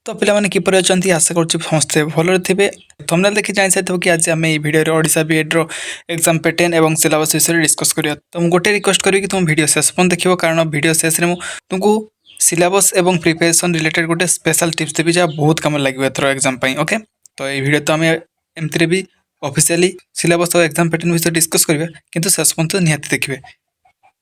तो पिलामाने किपरि अछंती आशा करूछि समस्ते भलरे थिबे। थंबनेल देखि जानि साइथबो कि आज आमे ए भिडियो रे ओडिसा बीएड रो एग्जाम पैटर्न एवं सिलेबस विषय डिस्कस करिया। तो मु गोटे रिक्वेस्ट करिवि कि तुम वीडियो शेष पन देखिबो, कारण वीडियो शेष रे मु तुमको सिलेबस एवं प्रिपरेशन रिलेटेड गोटे स्पेशल टिप्स देबि जा बहुत काम लागबो एथरो एग्जाम पई। ओके, तो ए वीडियो तो आमे एमति रे भी ऑफिशियली सिलेबस और एग्जाम पैटर्न विषय डिस्कस करिया, किंतु शेष पन तो निहाती देखिबे,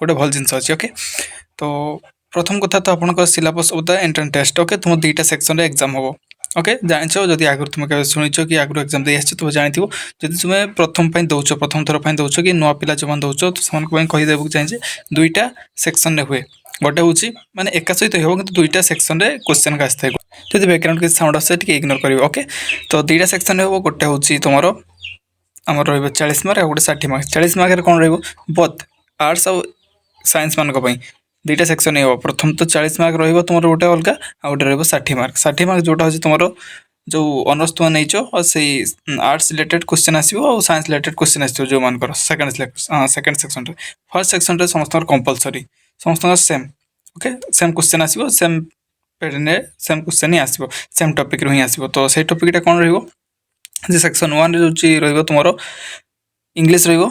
गोटे भल जिंस अछि। ओके, तो प्रथम कथा तो आपन syllabus of the entrance test. Okay, तुम दुईटा सेक्शन रे एग्जाम हो। ओके, जानिछो जदि आगुर तुम के सुनिछो कि आगुर एग्जाम दे आछो तो जानिथिबो। जदि तुम प्रथम पई दउछो, प्रथम थर पई दउछो कि नुवा पिला जमान दउछो, तो समान पई कहि देबो चाहि जे दुईटा सेक्शन रे हुए। गोटे होची माने एका सहित हो, किंतु दुईटा सेक्शन रे क्वेश्चन का आस्थाय। जदि बैकग्राउंड के साउंड आसे टिके इग्नोर करिवो। ओके, तो दुईटा सेक्शन रे हो। गोटे होची तुमरो हमर रहइबो 40 मार्क आ गोटे 60 मार्क। 40 मार्क रे कोन रहइबो, बोथ आर्ट्स और साइंस मान को पई दुईटा सेक्शन हो। प्रथम तो 40 मार्क रहिबो तुमर गोटे अलगा, आ गोटे रहइबो 60 मार्क। 60 मार्क जोटा होची तुमरो जो ऑनर्स तुम नैचो और सेई आर्ट्स रिलेटेड क्वेश्चन आसीबो और साइंस रिलेटेड क्वेश्चन आसीबो जो मान कर सेकंड सेक्शन रे। फर्स्ट सेक्शन रे समस्त कंपलसरी, समस्त सेम। ओके, सेम क्वेश्चन आसीबो, सेम पैटर्न रे सेम क्वेश्चन ही आसीबो, सेम टॉपिक रे ही आसीबो। तो सेई टॉपिकटा कोन रहइबो जे सेक्शन 1 रे जोची रहइबो तुमरो इंग्लिश रहइबो,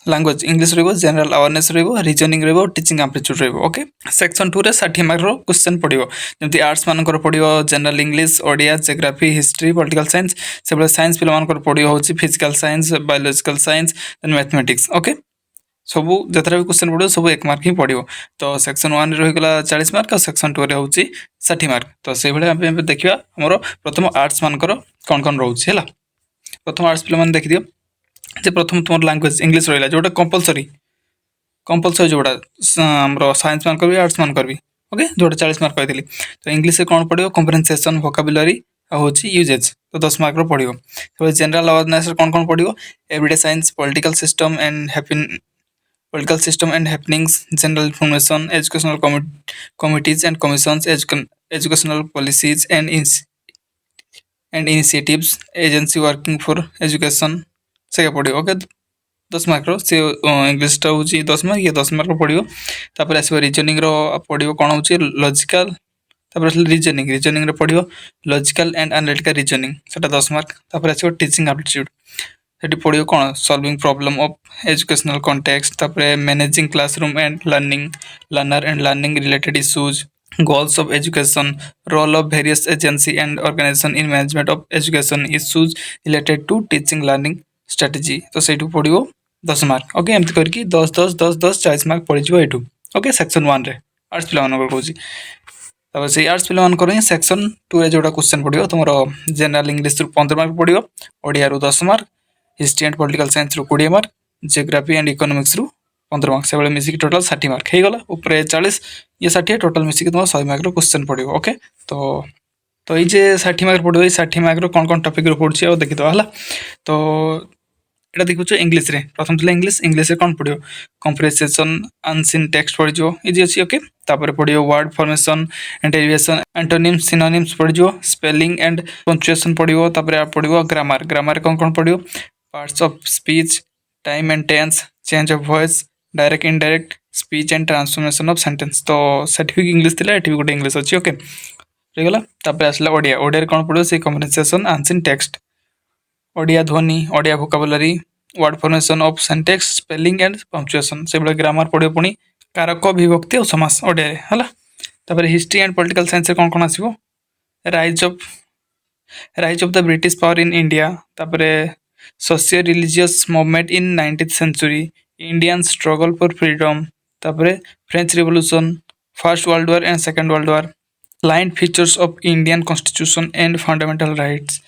लैंग्वेज इंग्लिश रहइबो, जनरल अवेयरनेस रहइबो, रीजनिंग रहइबो, टीचिंग एप्टीट्यूड रहइबो। ओके, सेक्शन 2 रे 60 मार्क रो क्वेश्चन पडिबो, जेमति आर्ट्स मान कर पडिबो general English, Odia, geography, history, political science. सेबले साइंस पिला मान कर पडिबो होची physical science, biological science, then mathematics. Okay, सबु जतरा भी क्वेश्चन पडिबो सब 1 मार्क ही पडिबो। तो सेक्शन 1 रे रहि गेला 40 मार्क और सेक्शन 2 रे होची 60 मार्क। तो सेइ भले हम देखिबा हमरो प्रथम आर्ट्स मान कर कोन कोन रहउची हैला। प्रथम आर्ट्स पिला मान देखि दियो जे प्रथम तुम लैंग्वेज इंग्लिश रहिला, जोटा कंपलसरी जोटा हमरो साइंस मान करबी, आर्ट्स मान करबी। ओके, जोटा 40 मार्क कहथिली। तो इंग्लिश से कोन पडियो, कम्प्रिहेंशन, वोकैबुलरी आ होची यूजेज, तो 10 मार्क रो पडियो। तो जनरल अवेयरनेस कोन कोन पडियो, everyday science, political system and happenings, general information, educational committees and commissions, educational policies and initiatives, agency working for education से पड़ो। ओके, 10 मार्क रो से इंग्लिश टा होची 10 मार्क, ये 10 मार्क रो पड़ो। तापर आसीबो रीजनिंग रो पड़ो कोन होची लॉजिकल, तापर रीजनिंग रो पड़ो लॉजिकल एंड एनालिटिकल रीजनिंग, सेटा 10 मार्क। तापर आसीबो टीचिंग एप्टीट्यूड, सेटी पड़ो कोन solving problem of educational context, तापर managing classroom and learner and learning related issues, goals of education, role of various agency and organization in management of education, issues related to teaching learning strategy। तो सेठू पड़ो 10 mark. Okay, एमती करके 10 10 10 10 40 mark पड़ो एठू। Okay, section 1 रे arts पिला मान कहूची। तब से आर्ट्स पिला मान कर सेक्शन 2 रे जोटा क्वेश्चन पड़ो तुमरो जनरल इंग्लिश रु 15 मार्क पड़ो, ओडिया रु 10 mark, history and political science रु 20 मार्क, जियोग्राफी एंड इकोनॉमिक्स रु 15 मार्क। से मिसिक टोटल 60 मार्क हो गला। ऊपर 40 ये 60 टोटल मिसिक तुम 100 मार्क रो क्वेश्चन पड़ो। ओके, तो ये 60 मार्क पड़ो, 60 मार्क रो कौन कौन टॉपिक रो पड़छि आ देखि दो हला। तो एटा देखुछो इंग्लिश रे, प्रथम थिला इंग्लिश रे कोन पड़ियो, कम्प्रिहेंशन, अनसीन टेक्स्ट पड़ियो, इजी अछि। ओके, तापर पड़ियो word formation and derivation, antonyms, synonyms पड़ियो, स्पेलिंग एंड पंक्चुएशन पड़ियो। तापर पड़ियो ग्रामर कोन पड़ियो, parts of speech, time and tense, change of voice, direct indirect speech and transformation of sentence. तो सर्टिफिकेट इंग्लिश थिला, एठी गोटे इंग्लिश अछि। ओके, रहिगला। तापर आसला ओडिया, ओडिया रे कोन पड़ियो से कम्प्रिहेंशन, अनसीन टेक्स्ट, ओडिया ध्वनि, Odia vocabulary, word formation of sentence, spelling and punctuation. से बले ग्रामर पड़ियो पुनी कारक, विभक्ति और समास ओडिया रे हला। तापर हिस्ट्री एंड पॉलिटिकल साइंस रे कोन आसीबो, rise of the British power in India, तापर socio religious movement in 19th century, Indian struggle for freedom, तापर French revolution, first world war and second world war, line features of Indian constitution and fundamental rights,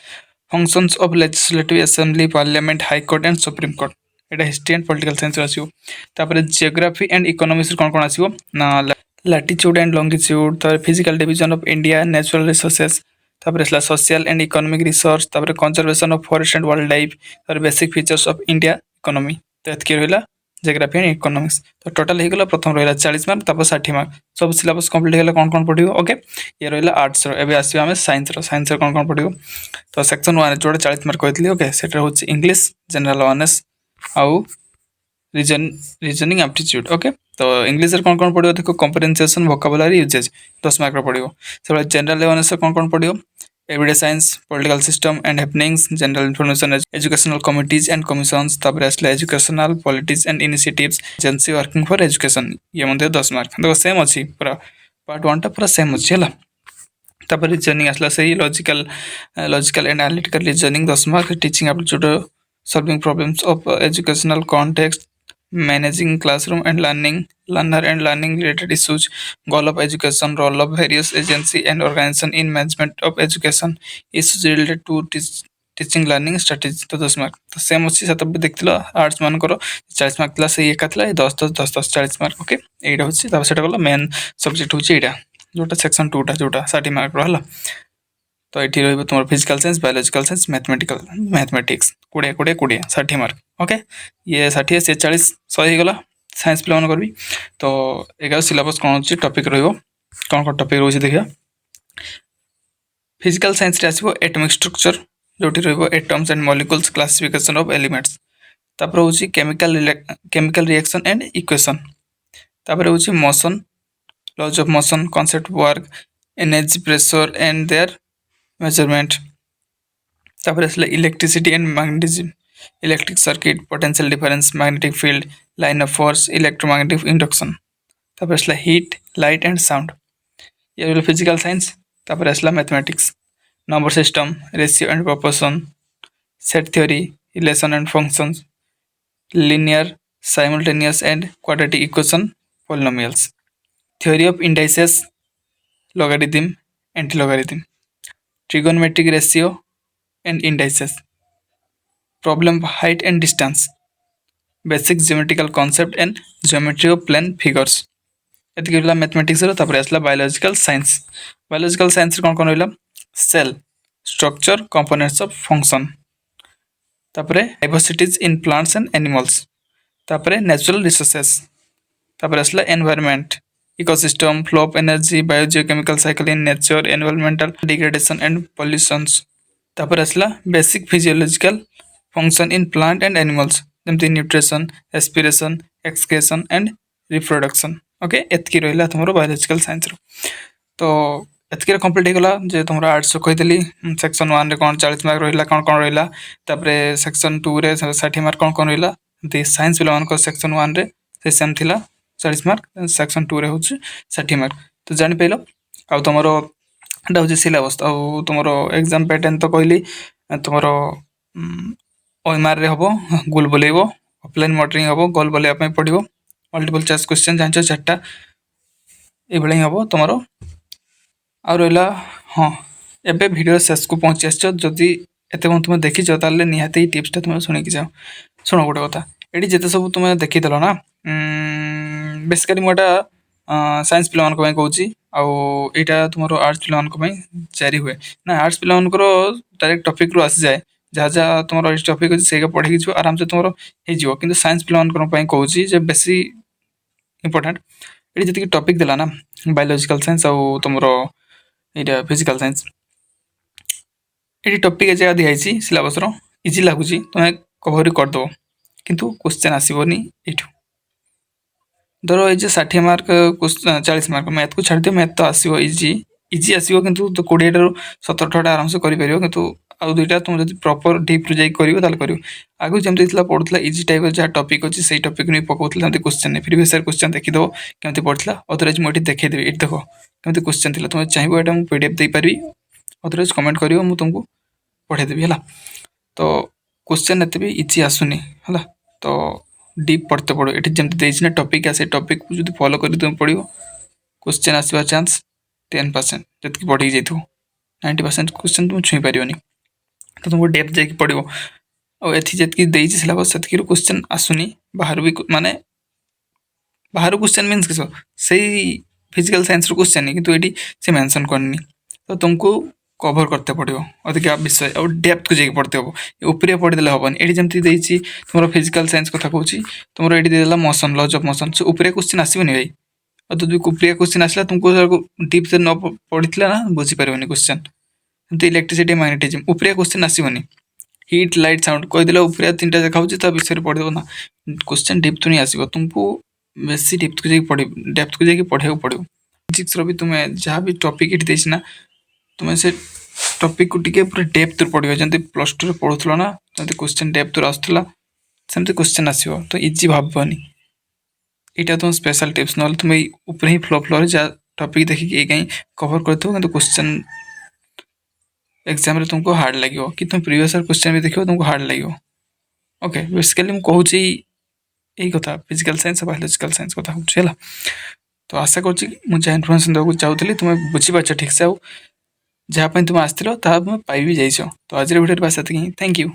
functions of legislative assembly, parliament, high court and supreme court. एटा history and political science आसीबो। तापर geography and economics कोन कोन आसीबो ना, latitude and longitude, तापर physical division of India, natural resources, तापर असला सोशल एंड इकोनॉमिक रिसर्च, तापर conservation of forest and wild life, तापर basic features of India economy. तो एतके रहला जियोग्राफी एंड इकोनॉमिक्स। तो टोटल हो गला प्रथम रहला 40 मार्क, तापर 60 मार्क। सब सिलेबस कंप्लीट होला कोन कोन पढियो। ओके, ये रहला आर्ट्स रो। एबे आसीबा हमें साइंस रो कोन पढियो। तो सेक्शन 1 जोड़ा 40 मार्क कहथिली। ओके, सेटा होची इंग्लिश, जनरल अवेयरनेस आउ रीजनिंग एप्टीट्यूड। ओके, तो इंग्लिश रे कोन पढियो देखो, कम्प्रिहेंशन, वोकैबुलरी, यूजेज 10 मार्क रो पढियो। से general awareness cone पढियो, everyday science, political system and happenings, general information, educational committees and commissions, तापर आसला educational policies and initiatives, agency working for education, ये मध्य 10 mark देखो same अच्छी पूरा पार्ट 1 टा पूरा सेम अच्छी है। तापर रीजनिंग आसला सही logical and analytical reasoning 10 mark, teaching aptitude solving problems of educational context, managing classroom and learning related issues, goal of education, role of various agency and organization in management of education, issues related to teaching learning strategy तो 10 mark तो same अच्छी सतबे देखथिला arts मान करो 40 mark थिला से एका थिला 10 40 mark okay एटा होची तब सेटा गला मेन सब्जेक्ट होची एटा जोटा सेक्शन 2 टा जोटा 60 मार्क रहला। तो ये रही तुम physical science, biological science, mathematics 20 60 mark okay ये 60 से 40 100 हो गला साइंस पे मन करबी। तो एगार सिलेबस कौन अच्छी टॉपिक रहिबो कौन टॉपिक रोचे देखिया। फिजिकल साइंस रे आसीबो एटॉमिक स्ट्रक्चर जोटी रहिबो atoms and molecules, classification of elements, तापर होची केमिकल रिएक्शन एंड इक्वेशन, तापर होची motion, laws of motion, concept work, energy, pressure and their measurement, तापर आसला electricity and magnetism, electric circuit, potential difference, magnetic field, line of force, electromagnetic induction, तापर आसला heat, light and sound, ये रहला physical science. तापर आसला mathematics, number system, ratio and proportion, set theory, relation and functions, linear, simultaneous and quadratic equation, polynomials, theory of indices, logarithm, anti-logarithm, trigonometric ratio and indices, problem of height and distance, basic geometrical concept and geometry of plane figures। ଏତିକି ରହିଲା ମ୍ୟାଥମେଟିକ୍ସର। ତାପରେ ଆସିଲା biological ସାଇନ୍ସରେ କ'ଣ କ'ଣ ରହିଲା cell, structure, components of function, ତାପରେ diversities in plants and animals, ତାପରେ ନ୍ୟାଚୁରାଲ ରିସୋର୍ସେସ୍, ତାପରେ ଆସିଲା environment, ecosystem, flow of energy, biogeochemical cycle in nature, environmental degradation and pollutions, तापर आसला basic physiological function in plant and animals जमती nutrition, respiration, excretion and reproduction okay एतकी रहिला तुमरो biological science रो। तो एतकी कंप्लीट होगला जे तुमरो आर्ट्स कहितली सेक्शन 1 रे कोन 40 मार्क रहिला कोन कोन रहिला, तापर सेक्शन 2 रे 60 मार्क कोन कोन रहिला, दे साइंस पिला मानको सेक्शन 1 रे से सेम थिला 40 मार्क, सेक्शन 2 रे होची 60 मार्क। तो जानि पेलो आ तुमरो एटा होची सिलेबस आ तुमरो एग्जाम पैटर्न तो कहली तुमरो ओएमआर रे हबो गोल बोलेबो, ऑफलाइन मॉनिटरिंग हबो, गोल बोले आपे पढिबो, मल्टीपल चॉइस क्वेश्चन जानचो चारटा ए भले हबो तुमरो आ रहिला। हां एबे वीडियो शेष को पहुंची आछो, जदी एते मन तुम देखि जो ताले निहाती टिप्स ता तुम सुनि कि जाओ। सुनो गोटे कथा एडी जेते सब तुम देखि देलो ना बेसिकली मोटा साइंस पिला मानको पई कहूची आ एटा तुमरो आर्ट्स पिला मानको पई जारी हुए ना। आर्ट्स पिला मानको डायरेक्ट टॉपिक रो आसी जाए जहाँ जहाँ तुम टॉपिक अच्छे से पढ़ी जो आराम से तुम हो कि साइंस पिला कहूँ जे बेसी इंपोर्टेंट ये जी टॉपिक देला ना बायोलॉजिकल साइंस आउ तुम ये फिजिकल साइंस ये टॉपिक जगह दिखाई सिलेबस इजी लगुच तुम कवर करदेव किंतु क्वेश्चन आसबनी यू धर ये 60 मार्क 40 मार्क मैथ को छाड़ दियो, मैथ तो आसो इजी आसो किंतु तो 20 रू 17 टा आराम से कर आउ दुईटा तुम जब प्रॉपर डीप रू जाई करियो ताल करियो। आगु जेमति थिला पढुतला इजी टाइप जहाँ टॉपिक अछि सेही टॉपिक नै पकाउतला जेमति क्वेश्चन नै प्रीवियस ईयर क्वेश्चन देखि दो केमति पढितला अदरवाइज मोठी देखै देबी एट देखो केमति क्वेश्चन थिला तुम चाहिबो एटा मु पीडीएफ देई परबी अदरवाइज कमेंट करियो मु तुमको पढाई देबी हला। तो क्वेश्चन एते भी इजी आसुनी हला तो डीप पढ़ते पड़ो एठी जेमति देछि ना टॉपिक आसे टॉपिक को जदी फॉलो करि तुम पढियो क्वेश्चन आसीबा चांस 10% जतकी पढी जाइथो 90% क्वेश्चन तुम छुई परियोनी। तो तुमको डेप्थ जाकि पड़ो और एथि जतकी देछि सिलेबस सेतकी क्वेश्चन आसुनी बाहर भी माने बाहर क्वेश्चन मीन्स किस सही फिजिकल साइंस रो क्वेश्चन नहीं किंतु एटी से मेंशन करनी तो तुमको कवर करते पड़ो अधिक विषय और डेप्थ को जाकि पढ़ते हो ऊपर पढ़ीदे हेनी ये जमी देती तुम फिजिकल साइंस कथा कहूँ तुम ये देला मोशन लॉज ऑफ मोशन से ऊपर क्वेश्चन आसबनी भाई और तो ऊपर क्वेश्चन आसला तुमको डीप से न पढ़ी ना बुझीपार क्वेश्चन इलेक्ट्रिसिटी मैग्नेटिज्म ऊपर क्वेश्चन आसबनी हीट लाइट साउंड कहीदेला ऊपर 3टा देखा विषय पढ़ेदेव ना क्वेश्चन डीप तो नहीं आसो तुमको बेसी डेप्थ को जाकि डेप्थ को जाकि पढ़ाई पड़ो फिजिक्स भी तुम्हें जहाँ भी टॉपिक ये ना तुम्हें से टॉपिक को टिके पूरा डेप्थ पढ़ियो जंती प्लस 2 रे पढुथलो ना जंती क्वेश्चन डेप्थ रे आस्तला सेमती क्वेश्चन आसीबो तो इजी भाबबनी एटा तो स्पेशल टिप्स नल तुम ऊपर ही फ्लो फ्लो रे जा टॉपिक देखि के कहीं कवर करथो किंतु क्वेश्चन एग्जाम रे तुमको हार्ड लागियो कि तुम प्रीवियस ईयर क्वेश्चन भी देखियो तुमको हार्ड लागियो ओके बेसिकली हम कहूची एई कथा फिजिकल साइंस और बायोलॉजिकल साइंस कथा होची हला तो आशा करछि मु जे इन्फॉर्मेशन देबो चाहूतली तुम बुझी पाछ ठीक से जहाँ तुम आसो ता तुम पाई भी जाइछ तो आज वीडियो बस थैंक यू।